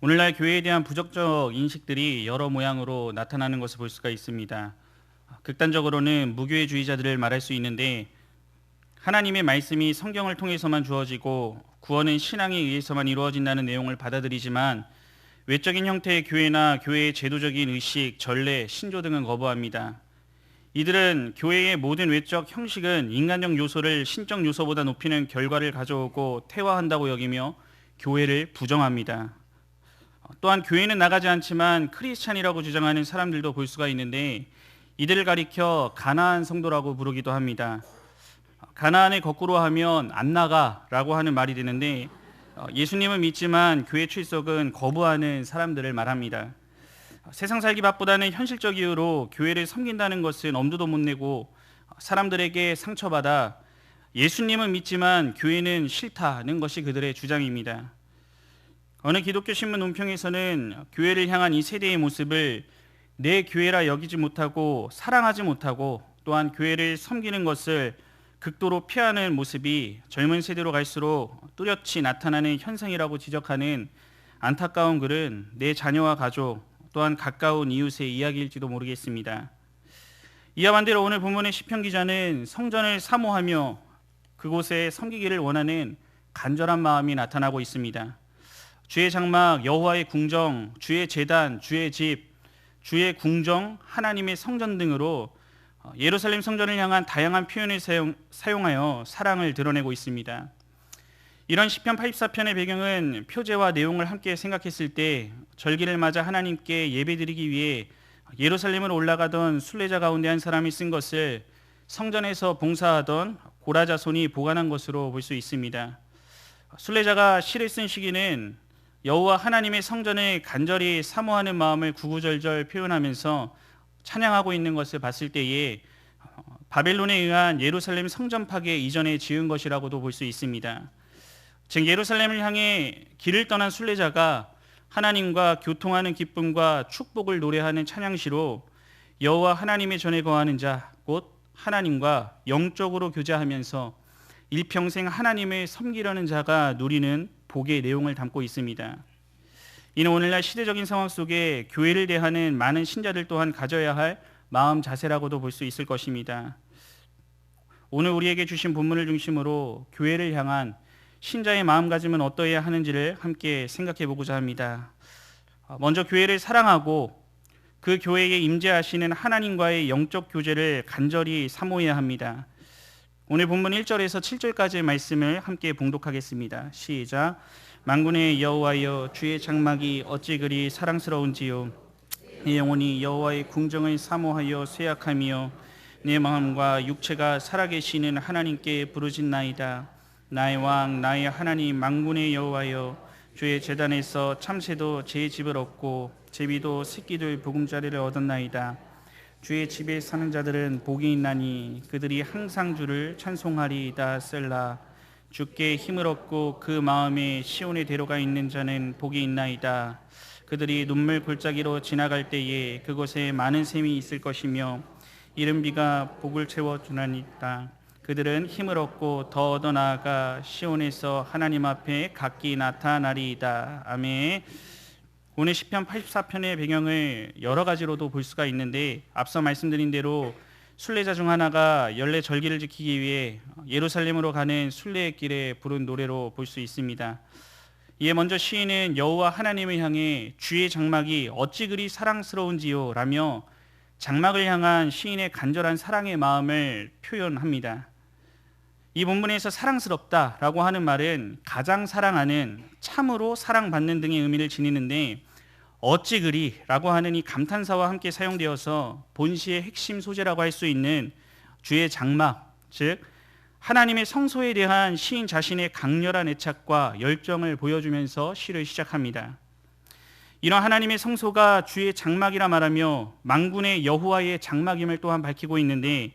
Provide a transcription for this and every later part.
오늘날 교회에 대한 부정적 인식들이 여러 모양으로 나타나는 것을 볼 수가 있습니다. 극단적으로는 무교회주의자들을 말할 수 있는데, 하나님의 말씀이 성경을 통해서만 주어지고 구원은 신앙에 의해서만 이루어진다는 내용을 받아들이지만, 외적인 형태의 교회나 교회의 제도적인 의식, 전례, 신조 등은 거부합니다. 이들은 교회의 모든 외적 형식은 인간적 요소를 신적 요소보다 높이는 결과를 가져오고 태화한다고 여기며 교회를 부정합니다. 또한 교회는 나가지 않지만 크리스찬이라고 주장하는 사람들도 볼 수가 있는데, 이들을 가리켜 가나안 성도라고 부르기도 합니다. 가나안을 거꾸로 하면 안 나가라고 하는 말이 되는데, 예수님은 믿지만 교회 출석은 거부하는 사람들을 말합니다. 세상 살기 바쁘다는 현실적 이유로 교회를 섬긴다는 것은 엄두도 못 내고 사람들에게 상처받아 예수님은 믿지만 교회는 싫다는 것이 그들의 주장입니다. 어느 기독교 신문 논평에서는 교회를 향한 이 세대의 모습을 내 교회라 여기지 못하고 사랑하지 못하고, 또한 교회를 섬기는 것을 극도로 피하는 모습이 젊은 세대로 갈수록 뚜렷이 나타나는 현상이라고 지적하는 안타까운 글은 내 자녀와 가족, 또한 가까운 이웃의 이야기일지도 모르겠습니다. 이와 반대로 오늘 본문의 시편 기자는 성전을 사모하며 그곳에 섬기기를 원하는 간절한 마음이 나타나고 있습니다. 주의 장막, 여호와의 궁정, 주의 제단, 주의 집, 주의 궁정, 하나님의 성전 등으로 예루살렘 성전을 향한 다양한 표현을 사용하여 사랑을 드러내고 있습니다. 이런 시편 84편의 배경은 표제와 내용을 함께 생각했을 때 절기를 맞아 하나님께 예배드리기 위해 예루살렘으로 올라가던 순례자 가운데 한 사람이 쓴 것을 성전에서 봉사하던 고라자손이 보관한 것으로 볼 수 있습니다. 순례자가 시를 쓴 시기는 여호와 하나님의 성전을 간절히 사모하는 마음을 구구절절 표현하면서 찬양하고 있는 것을 봤을 때에 바벨론에 의한 예루살렘 성전 파괴 이전에 지은 것이라고도 볼 수 있습니다. 즉 예루살렘을 향해 길을 떠난 순례자가 하나님과 교통하는 기쁨과 축복을 노래하는 찬양시로 여호와 하나님의 전에 거하는 자, 곧 하나님과 영적으로 교제하면서 일평생 하나님을 섬기려는 자가 누리는 복의 내용을 담고 있습니다. 이는 오늘날 시대적인 상황 속에 교회를 대하는 많은 신자들 또한 가져야 할 마음 자세라고도 볼 수 있을 것입니다. 오늘 우리에게 주신 본문을 중심으로 교회를 향한 신자의 마음가짐은 어떠해야 하는지를 함께 생각해 보고자 합니다. 먼저 교회를 사랑하고 그 교회에 임재하시는 하나님과의 영적 교제를 간절히 사모해야 합니다. 오늘 본문 1절에서 7절까지의 말씀을 함께 봉독하겠습니다. 시작. 만군의 여호와여, 주의 장막이 어찌 그리 사랑스러운지요. 내 영혼이 여호와의 궁정을 사모하여 쇠약하며 내 마음과 육체가 살아계시는 하나님께 부르짖나이다. 나의 왕, 나의 하나님, 만군의 여호와여, 주의 제단에서 참새도 제 집을 얻고 제비도 새끼들 보금자리를 얻었나이다. 주의 집에 사는 자들은 복이 있나니 그들이 항상 주를 찬송하리이다. 셀라. 주께 힘을 얻고 그 마음에 시온의 대로가 있는 자는 복이 있나이다. 그들이 눈물 골짜기로 지나갈 때에 그곳에 많은 샘이 있을 것이며 이른 비가 복을 채워주나이다. 그들은 힘을 얻고 더 얻어 나아가 시온에서 하나님 앞에 각기 나타나리이다. 아멘. 오늘 시편 84편의 배경을 여러 가지로도 볼 수가 있는데, 앞서 말씀드린 대로 순례자 중 하나가 연례 절기를 지키기 위해 예루살렘으로 가는 순례의 길에 부른 노래로 볼 수 있습니다. 이에 먼저 시인은 여호와 하나님을 향해 주의 장막이 어찌 그리 사랑스러운지요 라며 장막을 향한 시인의 간절한 사랑의 마음을 표현합니다. 이 본문에서 사랑스럽다라고 하는 말은 가장 사랑하는, 참으로 사랑받는 등의 의미를 지니는데, 어찌 그리라고 하는 이 감탄사와 함께 사용되어서 본시의 핵심 소재라고 할 수 있는 주의 장막, 즉 하나님의 성소에 대한 시인 자신의 강렬한 애착과 열정을 보여주면서 시를 시작합니다. 이런 하나님의 성소가 주의 장막이라 말하며 만군의 여호와의 장막임을 또한 밝히고 있는데,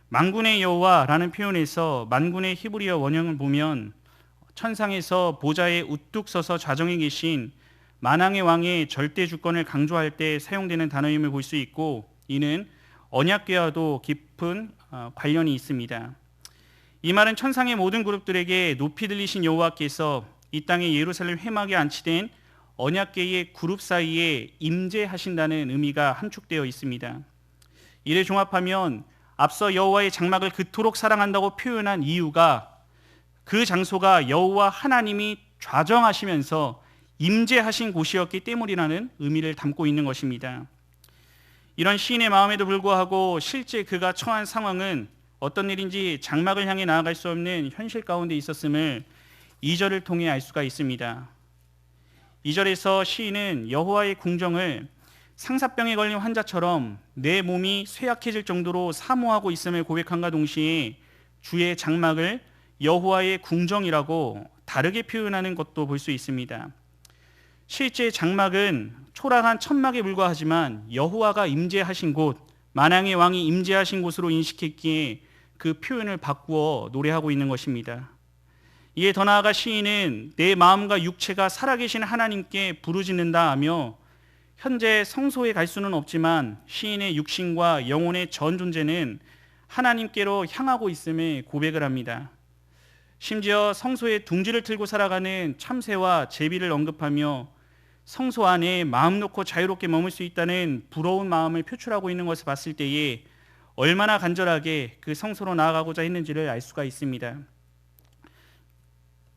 만군의 여호와라는 표현에서 만군의 히브리어 원형을 보면 천상에서 보좌에 우뚝 서서 좌정에 계신 만왕의 왕의 절대 주권을 강조할 때 사용되는 단어임을 볼 수 있고, 이는 언약궤와도 깊은 관련이 있습니다. 이 말은 천상의 모든 그룹들에게 높이 들리신 여호와께서 이 땅의 예루살렘 회막에 안치된 언약궤의 그룹 사이에 임재하신다는 의미가 함축되어 있습니다. 이를 종합하면 앞서 여호와의 장막을 그토록 사랑한다고 표현한 이유가 그 장소가 여호와 하나님이 좌정하시면서 임재하신 곳이었기 때문이라는 의미를 담고 있는 것입니다. 이런 시인의 마음에도 불구하고 실제 그가 처한 상황은 어떤 일인지 장막을 향해 나아갈 수 없는 현실 가운데 있었음을 2절을 통해 알 수가 있습니다. 2절에서 시인은 여호와의 궁정을 상사병에 걸린 환자처럼 내 몸이 쇠약해질 정도로 사모하고 있음을 고백함과 동시에 주의 장막을 여호와의 궁정이라고 다르게 표현하는 것도 볼 수 있습니다. 실제 장막은 초라한 천막에 불과하지만 여호와가 임재하신 곳, 만왕의 왕이 임재하신 곳으로 인식했기에 그 표현을 바꾸어 노래하고 있는 것입니다. 이에 더 나아가 시인은 내 마음과 육체가 살아계신 하나님께 부르짖는다 하며 현재 성소에 갈 수는 없지만 시인의 육신과 영혼의 전 존재는 하나님께로 향하고 있음을 고백을 합니다. 심지어 성소에 둥지를 틀고 살아가는 참새와 제비를 언급하며 성소 안에 마음 놓고 자유롭게 머물 수 있다는 부러운 마음을 표출하고 있는 것을 봤을 때에 얼마나 간절하게 그 성소로 나아가고자 했는지를 알 수가 있습니다.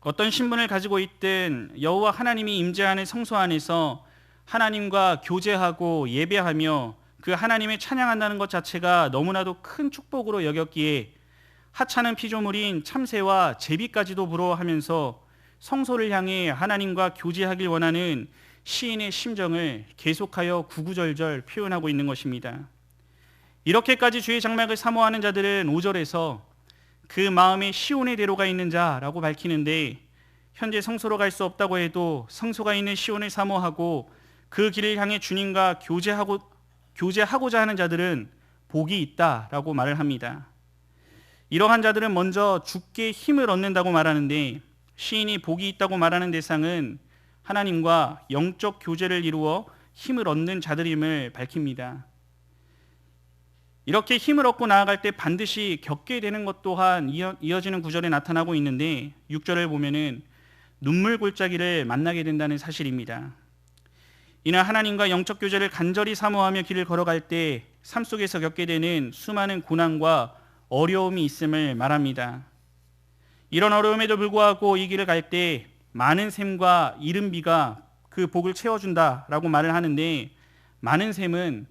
어떤 신분을 가지고 있든 여호와 하나님이 임재하는 성소 안에서 하나님과 교제하고 예배하며 그 하나님을 찬양한다는 것 자체가 너무나도 큰 축복으로 여겼기에 하찮은 피조물인 참새와 제비까지도 부러워하면서 성소를 향해 하나님과 교제하길 원하는 시인의 심정을 계속하여 구구절절 표현하고 있는 것입니다. 이렇게까지 주의 장막을 사모하는 자들은 5절에서 그 마음에 시온의 대로가 있는 자라고 밝히는데, 현재 성소로 갈 수 없다고 해도 성소가 있는 시온을 사모하고 그 길을 향해 주님과 교제하고자 하는 자들은 복이 있다라고 말을 합니다. 이러한 자들은 먼저 주께 힘을 얻는다고 말하는데, 시인이 복이 있다고 말하는 대상은 하나님과 영적 교제를 이루어 힘을 얻는 자들임을 밝힙니다. 이렇게 힘을 얻고 나아갈 때 반드시 겪게 되는 것 또한 이어지는 구절에 나타나고 있는데, 6절을 보면은 눈물 골짜기를 만나게 된다는 사실입니다. 이는 하나님과 영적 교제를 간절히 사모하며 길을 걸어갈 때 삶 속에서 겪게 되는 수많은 고난과 어려움이 있음을 말합니다. 이런 어려움에도 불구하고 이 길을 갈 때 많은 샘과 이른 비가 그 복을 채워준다라고 말을 하는데, 많은 샘은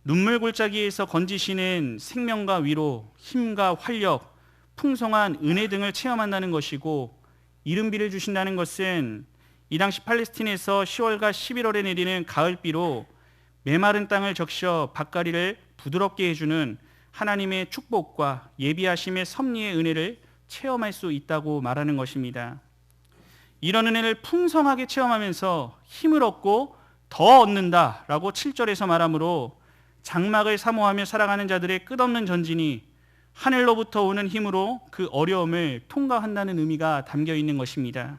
눈물 골짜기에서 건지시는 생명과 위로, 힘과 활력, 풍성한 은혜 등을 체험한다는 것이고, 이른 비를 주신다는 것은 이 당시 팔레스틴에서 10월과 11월에 내리는 가을비로 메마른 땅을 적셔 밭가리를 부드럽게 해주는 하나님의 축복과 예비하심의 섭리의 은혜를 체험할 수 있다고 말하는 것입니다. 이런 은혜를 풍성하게 체험하면서 힘을 얻고 더 얻는다라고 7절에서 말하므로 장막을 사모하며 살아가는 자들의 끝없는 전진이 하늘로부터 오는 힘으로 그 어려움을 통과한다는 의미가 담겨 있는 것입니다.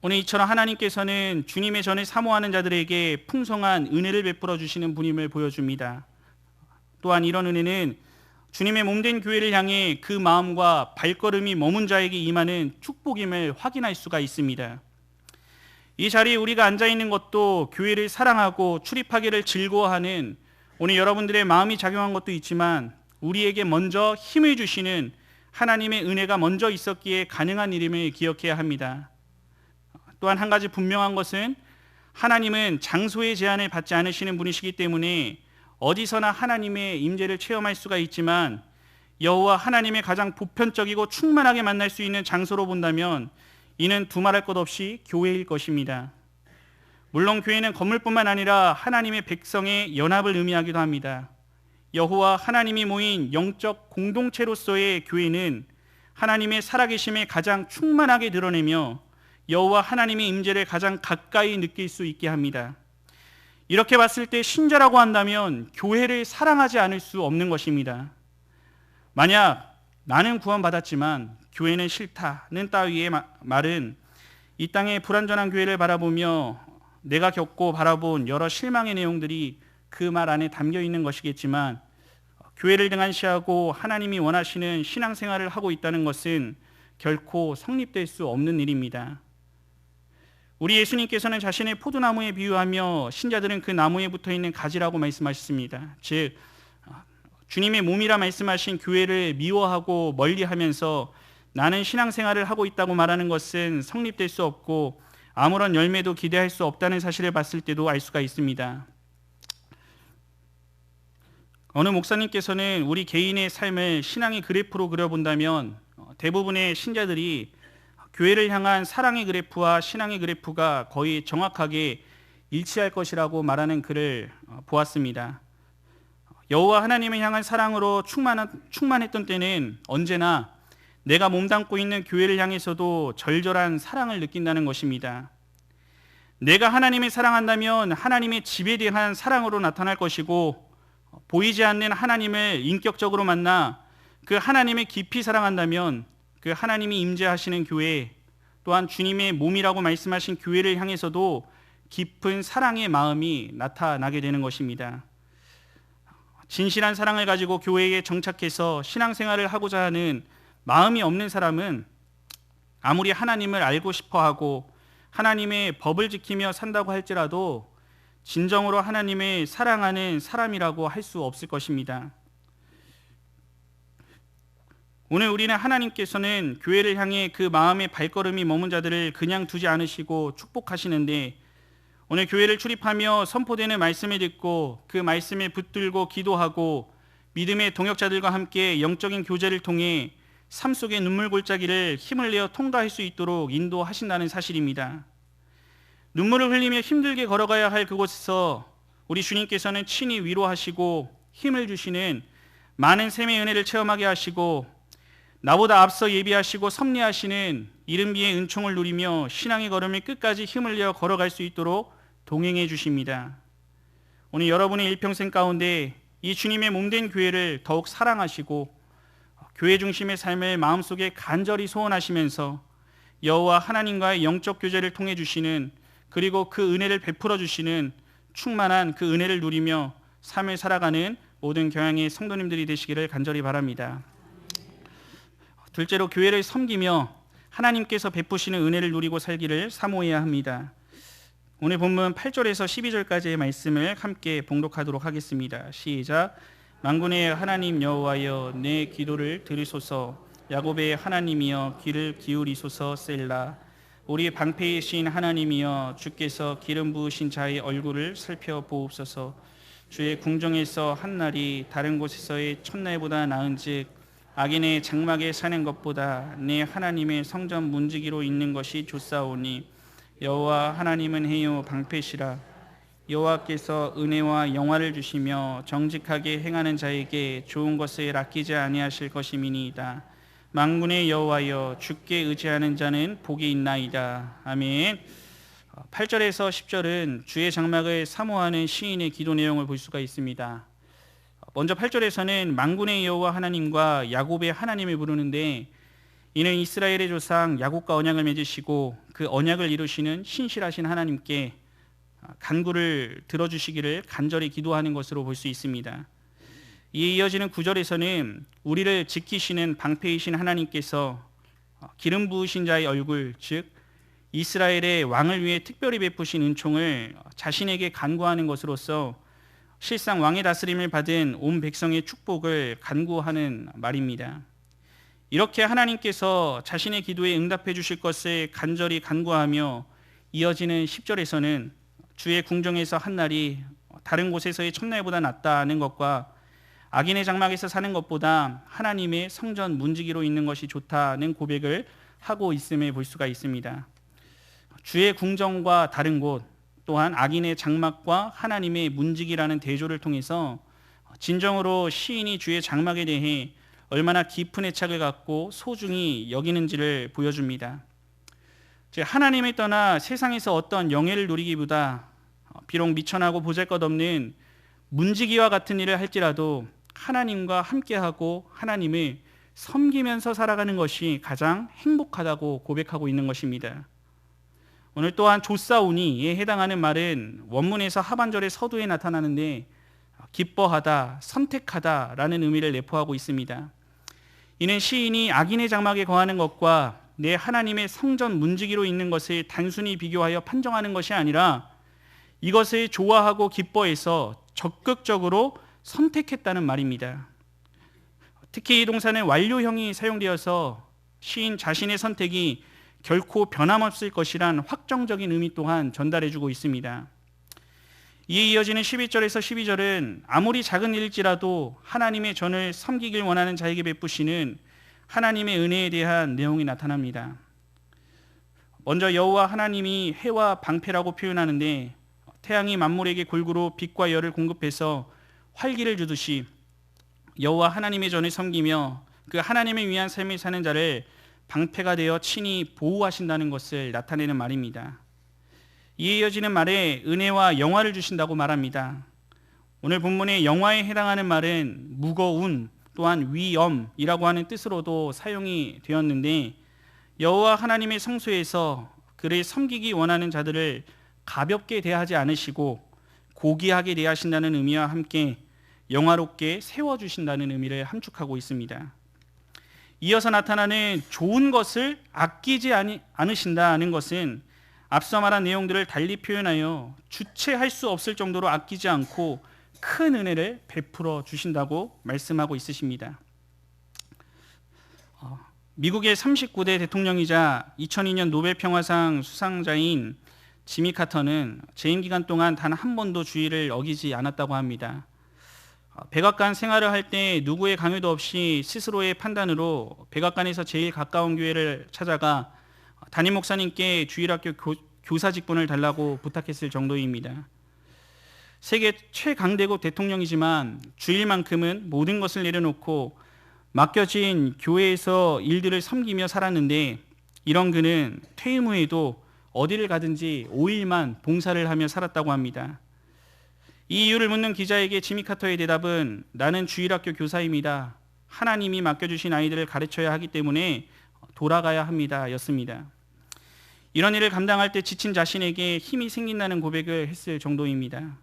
오늘 이처럼 하나님께서는 주님의 전을 사모하는 자들에게 풍성한 은혜를 베풀어 주시는 분임을 보여줍니다. 또한 이런 은혜는 주님의 몸된 교회를 향해 그 마음과 발걸음이 머문 자에게 임하는 축복임을 확인할 수가 있습니다. 이 자리에 우리가 앉아있는 것도 교회를 사랑하고 출입하기를 즐거워하는 오늘 여러분들의 마음이 작용한 것도 있지만, 우리에게 먼저 힘을 주시는 하나님의 은혜가 먼저 있었기에 가능한 일임을 기억해야 합니다. 또한 한 가지 분명한 것은 하나님은 장소의 제한을 받지 않으시는 분이시기 때문에 어디서나 하나님의 임재를 체험할 수가 있지만, 여호와 하나님의 가장 보편적이고 충만하게 만날 수 있는 장소로 본다면 이는 두말할 것 없이 교회일 것입니다. 물론 교회는 건물뿐만 아니라 하나님의 백성의 연합을 의미하기도 합니다. 여호와 하나님이 모인 영적 공동체로서의 교회는 하나님의 살아계심을 가장 충만하게 드러내며 여호와 하나님의 임재를 가장 가까이 느낄 수 있게 합니다. 이렇게 봤을 때 신자라고 한다면 교회를 사랑하지 않을 수 없는 것입니다. 만약 나는 구원받았지만 교회는 싫다는 따위의 말은 이 땅의 불완전한 교회를 바라보며 내가 겪고 바라본 여러 실망의 내용들이 그 말 안에 담겨 있는 것이겠지만, 교회를 등한시하고 하나님이 원하시는 신앙생활을 하고 있다는 것은 결코 성립될 수 없는 일입니다. 우리 예수님께서는 자신의 포도나무에 비유하며 신자들은 그 나무에 붙어있는 가지라고 말씀하셨습니다. 즉 주님의 몸이라 말씀하신 교회를 미워하고 멀리하면서 나는 신앙생활을 하고 있다고 말하는 것은 성립될 수 없고 아무런 열매도 기대할 수 없다는 사실을 봤을 때도 알 수가 있습니다. 어느 목사님께서는 우리 개인의 삶을 신앙의 그래프로 그려본다면 대부분의 신자들이 교회를 향한 사랑의 그래프와 신앙의 그래프가 거의 정확하게 일치할 것이라고 말하는 글을 보았습니다. 여호와 하나님을 향한 사랑으로 충만했던 때는 언제나 내가 몸담고 있는 교회를 향해서도 절절한 사랑을 느낀다는 것입니다. 내가 하나님을 사랑한다면 하나님의 집에 대한 사랑으로 나타날 것이고 보이지 않는 하나님을 인격적으로 만나 그 하나님을 깊이 사랑한다면 그 하나님이 임재하시는 교회 또한 주님의 몸이라고 말씀하신 교회를 향해서도 깊은 사랑의 마음이 나타나게 되는 것입니다. 진실한 사랑을 가지고 교회에 정착해서 신앙생활을 하고자 하는 마음이 없는 사람은 아무리 하나님을 알고 싶어하고 하나님의 법을 지키며 산다고 할지라도 진정으로 하나님을 사랑하는 사람이라고 할 수 없을 것입니다. 오늘 우리는 하나님께서는 교회를 향해 그 마음의 발걸음이 머문 자들을 그냥 두지 않으시고 축복하시는데 오늘 교회를 출입하며 선포되는 말씀을 듣고 그 말씀에 붙들고 기도하고 믿음의 동역자들과 함께 영적인 교제를 통해 삶 속의 눈물 골짜기를 힘을 내어 통과할 수 있도록 인도하신다는 사실입니다. 눈물을 흘리며 힘들게 걸어가야 할 그곳에서 우리 주님께서는 친히 위로하시고 힘을 주시는 많은 샘의 은혜를 체험하게 하시고 나보다 앞서 예비하시고 섭리하시는 이른비의 은총을 누리며 신앙의 걸음을 끝까지 힘을 내어 걸어갈 수 있도록 동행해 주십니다. 오늘 여러분의 일평생 가운데 이 주님의 몸된 교회를 더욱 사랑하시고 교회 중심의 삶을 마음속에 간절히 소원하시면서 여호와 하나님과의 영적 교제를 통해 주시는 그리고 그 은혜를 베풀어 주시는 충만한 그 은혜를 누리며 삶을 살아가는 모든 교양의 성도님들이 되시기를 간절히 바랍니다. 둘째로 교회를 섬기며 하나님께서 베푸시는 은혜를 누리고 살기를 사모해야 합니다. 오늘 본문 8절에서 12절까지의 말씀을 함께 봉독하도록 하겠습니다. 시작. 만군의 하나님 여호와여 내 기도를 들으소서. 야곱의 하나님이여 귀를 기울이소서. 셀라. 우리 방패이신 하나님이여 주께서 기름 부으신 자의 얼굴을 살펴보옵소서. 주의 궁정에서 한날이 다른 곳에서의 첫날보다 나은즉 악인의 장막에 사는 것보다 내 하나님의 성전 문지기로 있는 것이 좋사오니 여호와 하나님은 해요 방패시라. 여호와께서 은혜와 영화를 주시며 정직하게 행하는 자에게 좋은 것을 아끼지 아니하실 것임이니이다. 만군의 여호와여 주께 의지하는 자는 복이 있나이다. 아멘. 8절에서 10절은 주의 장막을 사모하는 시인의 기도 내용을 볼 수가 있습니다. 먼저 8절에서는 만군의 여호와 하나님과 야곱의 하나님을 부르는데 이는 이스라엘의 조상 야곱과 언약을 맺으시고 그 언약을 이루시는 신실하신 하나님께 간구를 들어주시기를 간절히 기도하는 것으로 볼 수 있습니다. 이에 이어지는 9절에서는 우리를 지키시는 방패이신 하나님께서 기름 부으신 자의 얼굴, 즉 이스라엘의 왕을 위해 특별히 베푸신 은총을 자신에게 간구하는 것으로서 실상 왕의 다스림을 받은 온 백성의 축복을 간구하는 말입니다. 이렇게 하나님께서 자신의 기도에 응답해 주실 것을 간절히 간구하며 이어지는 10절에서는 주의 궁정에서 한날이 다른 곳에서의 첫날보다 낫다는 것과 악인의 장막에서 사는 것보다 하나님의 성전 문지기로 있는 것이 좋다는 고백을 하고 있음을 볼 수가 있습니다. 주의 궁정과 다른 곳 또한 악인의 장막과 하나님의 문지기라는 대조를 통해서 진정으로 시인이 주의 장막에 대해 얼마나 깊은 애착을 갖고 소중히 여기는지를 보여줍니다. 즉 하나님을 떠나 세상에서 어떤 영예를 누리기보다 비록 미천하고 보잘것없는 문지기와 같은 일을 할지라도 하나님과 함께하고 하나님을 섬기면서 살아가는 것이 가장 행복하다고 고백하고 있는 것입니다. 오늘 또한 조사오니에 해당하는 말은 원문에서 하반절의 서두에 나타나는데 기뻐하다, 선택하다라는 의미를 내포하고 있습니다. 이는 시인이 악인의 장막에 거하는 것과 내 하나님의 성전 문지기로 있는 것을 단순히 비교하여 판정하는 것이 아니라 이것을 좋아하고 기뻐해서 적극적으로 선택했다는 말입니다. 특히 이 동사는 완료형이 사용되어서 시인 자신의 선택이 결코 변함없을 것이란 확정적인 의미 또한 전달해주고 있습니다. 이에 이어지는 11절에서 12절은 아무리 작은 일일지라도 하나님의 전을 섬기길 원하는 자에게 베푸시는 하나님의 은혜에 대한 내용이 나타납니다. 먼저 여호와 하나님이 해와 방패라고 표현하는데, 태양이 만물에게 골고루 빛과 열을 공급해서 활기를 주듯이 여호와 하나님의 전을 섬기며 그 하나님을 위한 삶을 사는 자를 방패가 되어 친히 보호하신다는 것을 나타내는 말입니다. 이에 이어지는 말에 은혜와 영화를 주신다고 말합니다. 오늘 본문의 영화에 해당하는 말은 무거운, 또한 위엄이라고 하는 뜻으로도 사용이 되었는데, 여호와 하나님의 성소에서 그를 섬기기 원하는 자들을 가볍게 대하지 않으시고 고귀하게 대하신다는 의미와 함께 영화롭게 세워주신다는 의미를 함축하고 있습니다. 이어서 나타나는 좋은 것을 아끼지 않으신다는 것은 앞서 말한 내용들을 달리 표현하여 주체할 수 없을 정도로 아끼지 않고 큰 은혜를 베풀어 주신다고 말씀하고 있으십니다. 미국의 39대 대통령이자 2002년 노벨 평화상 수상자인 지미 카터는 재임 기간 동안 단 한 번도 주의를 어기지 않았다고 합니다. 백악관 생활을 할 때 누구의 강요도 없이 스스로의 판단으로 백악관에서 제일 가까운 교회를 찾아가 담임 목사님께 주일학교 교사 직분을 달라고 부탁했을 정도입니다. 세계 최강대국 대통령이지만 주일만큼은 모든 것을 내려놓고 맡겨진 교회에서 일들을 섬기며 살았는데, 이런 그는 퇴임 후에도 어디를 가든지 5일만 봉사를 하며 살았다고 합니다. 이 이유를 묻는 기자에게 지미 카터의 대답은 나는 주일학교 교사입니다. 하나님이 맡겨주신 아이들을 가르쳐야 하기 때문에 돌아가야 합니다. 였습니다. 이런 일을 감당할 때 지친 자신에게 힘이 생긴다는 고백을 했을 정도입니다.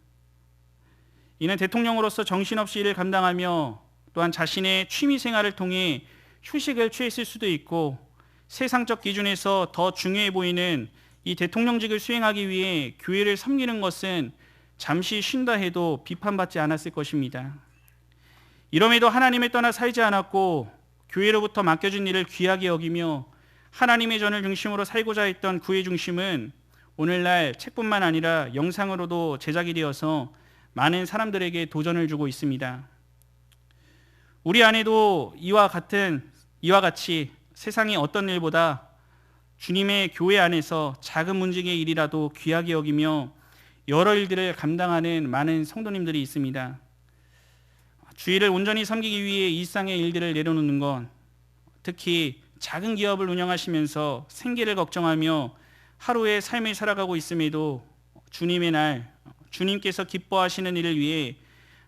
이는 대통령으로서 정신없이 일을 감당하며 또한 자신의 취미 생활을 통해 휴식을 취했을 수도 있고, 세상적 기준에서 더 중요해 보이는 이 대통령직을 수행하기 위해 교회를 섬기는 것은 잠시 쉰다 해도 비판받지 않았을 것입니다. 이럼에도 하나님을 떠나 살지 않았고 교회로부터 맡겨진 일을 귀하게 여기며 하나님의 전을 중심으로 살고자 했던 그의 중심은 오늘날 책뿐만 아니라 영상으로도 제작이 되어서 많은 사람들에게 도전을 주고 있습니다. 우리 안에도 이와 같이 세상의 어떤 일보다 주님의 교회 안에서 작은 문지기의 일이라도 귀하게 여기며 여러 일들을 감당하는 많은 성도님들이 있습니다. 주일을 온전히 섬기기 위해 일상의 일들을 내려놓는 건, 특히 작은 기업을 운영하시면서 생계를 걱정하며 하루의 삶을 살아가고 있음에도 주님의 날, 주님께서 기뻐하시는 일을 위해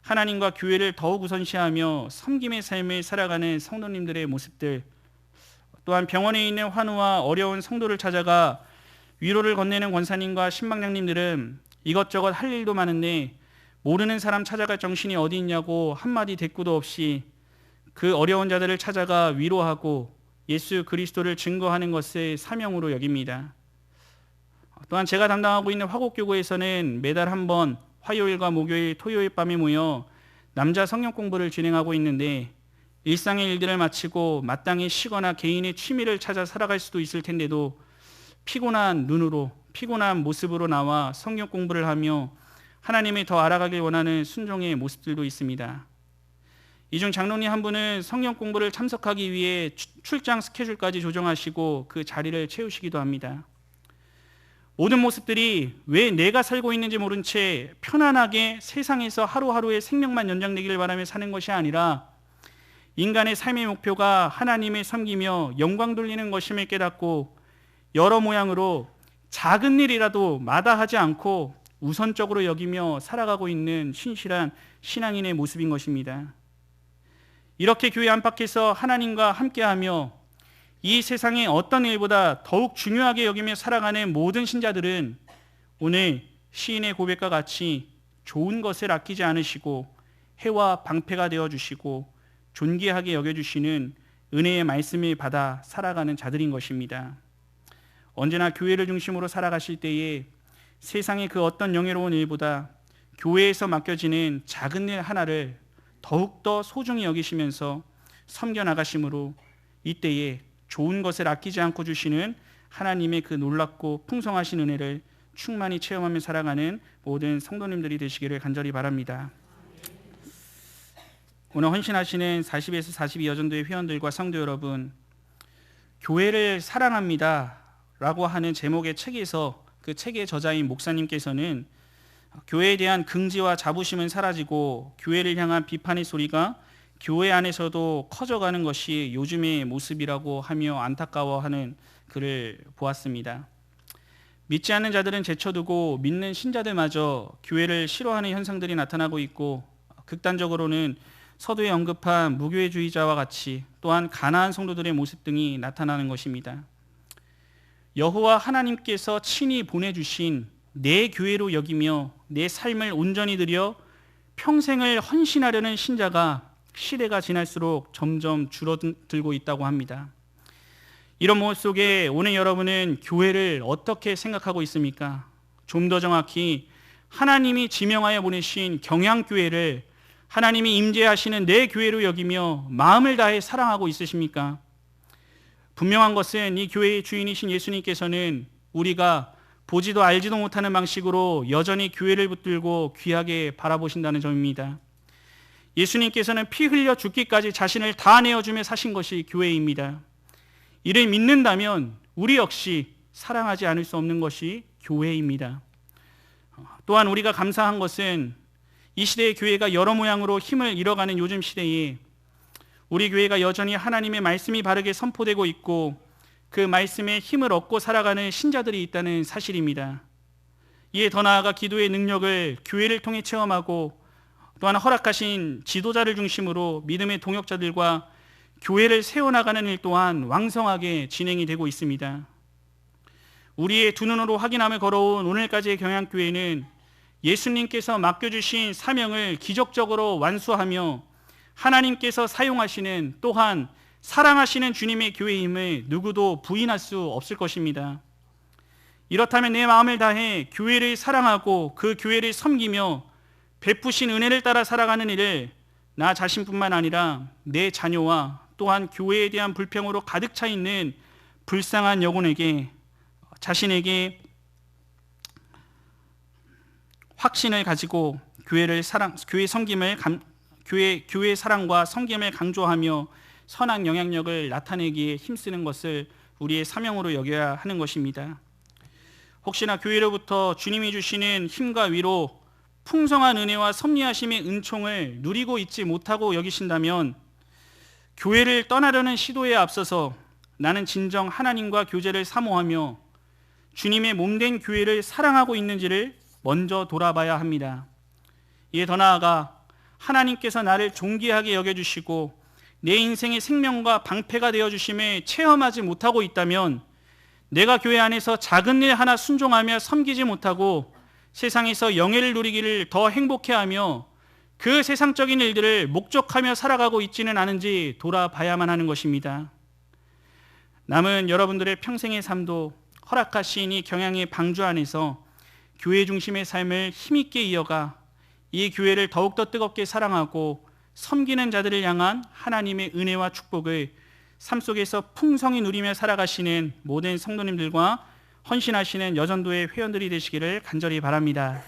하나님과 교회를 더욱 우선시하며 섬김의 삶을 살아가는 성도님들의 모습들, 또한 병원에 있는 환우와 어려운 성도를 찾아가 위로를 건네는 권사님과 신방장님들은 이것저것 할 일도 많은데 모르는 사람 찾아갈 정신이 어디 있냐고 한마디 대꾸도 없이 그 어려운 자들을 찾아가 위로하고 예수 그리스도를 증거하는 것을 사명으로 여깁니다. 또한 제가 담당하고 있는 화곡교구에서는 매달 한 번 화요일과 목요일, 토요일 밤에 모여 남자 성경 공부를 진행하고 있는데, 일상의 일들을 마치고 마땅히 쉬거나 개인의 취미를 찾아 살아갈 수도 있을 텐데도 피곤한 눈으로, 피곤한 모습으로 나와 성경 공부를 하며 하나님을 더 알아가길 원하는 순종의 모습들도 있습니다. 이 중 장로님 한 분은 성경 공부를 참석하기 위해 출장 스케줄까지 조정하시고 그 자리를 채우시기도 합니다. 모든 모습들이 왜 내가 살고 있는지 모른 채 편안하게 세상에서 하루하루의 생명만 연장되기를 바라며 사는 것이 아니라 인간의 삶의 목표가 하나님을 섬기며 영광 돌리는 것임을 깨닫고 여러 모양으로 작은 일이라도 마다하지 않고 우선적으로 여기며 살아가고 있는 신실한 신앙인의 모습인 것입니다. 이렇게 교회 안팎에서 하나님과 함께하며 이 세상의 어떤 일보다 더욱 중요하게 여기며 살아가는 모든 신자들은 오늘 시인의 고백과 같이 좋은 것을 아끼지 않으시고 해와 방패가 되어주시고 존귀하게 여겨주시는 은혜의 말씀을 받아 살아가는 자들인 것입니다. 언제나 교회를 중심으로 살아가실 때에 세상의 그 어떤 영예로운 일보다 교회에서 맡겨지는 작은 일 하나를 더욱더 소중히 여기시면서 섬겨나가심으로 이때에 좋은 것을 아끼지 않고 주시는 하나님의 그 놀랍고 풍성하신 은혜를 충만히 체험하며 살아가는 모든 성도님들이 되시기를 간절히 바랍니다. 오늘 헌신하시는 40에서 42 여전도의 회원들과 성도 여러분, 교회를 사랑합니다 라고 하는 제목의 책에서 그 책의 저자인 목사님께서는 교회에 대한 긍지와 자부심은 사라지고 교회를 향한 비판의 소리가 교회 안에서도 커져가는 것이 요즘의 모습이라고 하며 안타까워하는 글을 보았습니다. 믿지 않는 자들은 제쳐두고 믿는 신자들마저 교회를 싫어하는 현상들이 나타나고 있고, 극단적으로는 서두에 언급한 무교회주의자와 같이 또한 가나안 성도들의 모습 등이 나타나는 것입니다. 여호와 하나님께서 친히 보내주신 내 교회로 여기며 내 삶을 온전히 드려 평생을 헌신하려는 신자가 시대가 지날수록 점점 줄어들고 있다고 합니다. 이런 모습 속에 오늘 여러분은 교회를 어떻게 생각하고 있습니까? 좀 더 정확히 하나님이 지명하여 보내신 경향교회를 하나님이 임재하시는 내 교회로 여기며 마음을 다해 사랑하고 있으십니까? 분명한 것은 이 교회의 주인이신 예수님께서는 우리가 보지도 알지도 못하는 방식으로 여전히 교회를 붙들고 귀하게 바라보신다는 점입니다. 예수님께서는 피 흘려 죽기까지 자신을 다 내어주며 사신 것이 교회입니다. 이를 믿는다면 우리 역시 사랑하지 않을 수 없는 것이 교회입니다. 또한 우리가 감사한 것은 이 시대의 교회가 여러 모양으로 힘을 잃어가는 요즘 시대에 우리 교회가 여전히 하나님의 말씀이 바르게 선포되고 있고 그 말씀에 힘을 얻고 살아가는 신자들이 있다는 사실입니다. 이에 더 나아가 기도의 능력을 교회를 통해 체험하고 또한 허락하신 지도자를 중심으로 믿음의 동역자들과 교회를 세워나가는 일 또한 왕성하게 진행이 되고 있습니다. 우리의 두 눈으로 확인함을 걸어온 오늘까지의 경향교회는 예수님께서 맡겨주신 사명을 기적적으로 완수하며 하나님께서 사용하시는 또한 사랑하시는 주님의 교회임을 누구도 부인할 수 없을 것입니다. 이렇다면 내 마음을 다해 교회를 사랑하고 그 교회를 섬기며 베푸신 은혜를 따라 살아가는 일을 나 자신뿐만 아니라 내 자녀와 또한 교회에 대한 불평으로 가득 차 있는 불쌍한 영혼에게 자신에게 확신을 가지고 교회 사랑과 섬김을 강조하며 선한 영향력을 나타내기에 힘쓰는 것을 우리의 사명으로 여겨야 하는 것입니다. 혹시나 교회로부터 주님이 주시는 힘과 위로 풍성한 은혜와 섭리하심의 은총을 누리고 있지 못하고 여기신다면 교회를 떠나려는 시도에 앞서서 나는 진정 하나님과 교제를 사모하며 주님의 몸된 교회를 사랑하고 있는지를 먼저 돌아봐야 합니다. 이에 더 나아가 하나님께서 나를 존귀하게 여겨주시고 내 인생의 생명과 방패가 되어주심을 체험하지 못하고 있다면 내가 교회 안에서 작은 일 하나 순종하며 섬기지 못하고 세상에서 영예를 누리기를 더 행복해하며 그 세상적인 일들을 목적하며 살아가고 있지는 않은지 돌아봐야만 하는 것입니다. 남은 여러분들의 평생의 삶도 허락하신 이 경향의 방주 안에서 교회 중심의 삶을 힘있게 이어가 이 교회를 더욱더 뜨겁게 사랑하고 섬기는 자들을 향한 하나님의 은혜와 축복을 삶 속에서 풍성히 누리며 살아가시는 모든 성도님들과 헌신하시는 여전도의 회원들이 되시기를 간절히 바랍니다.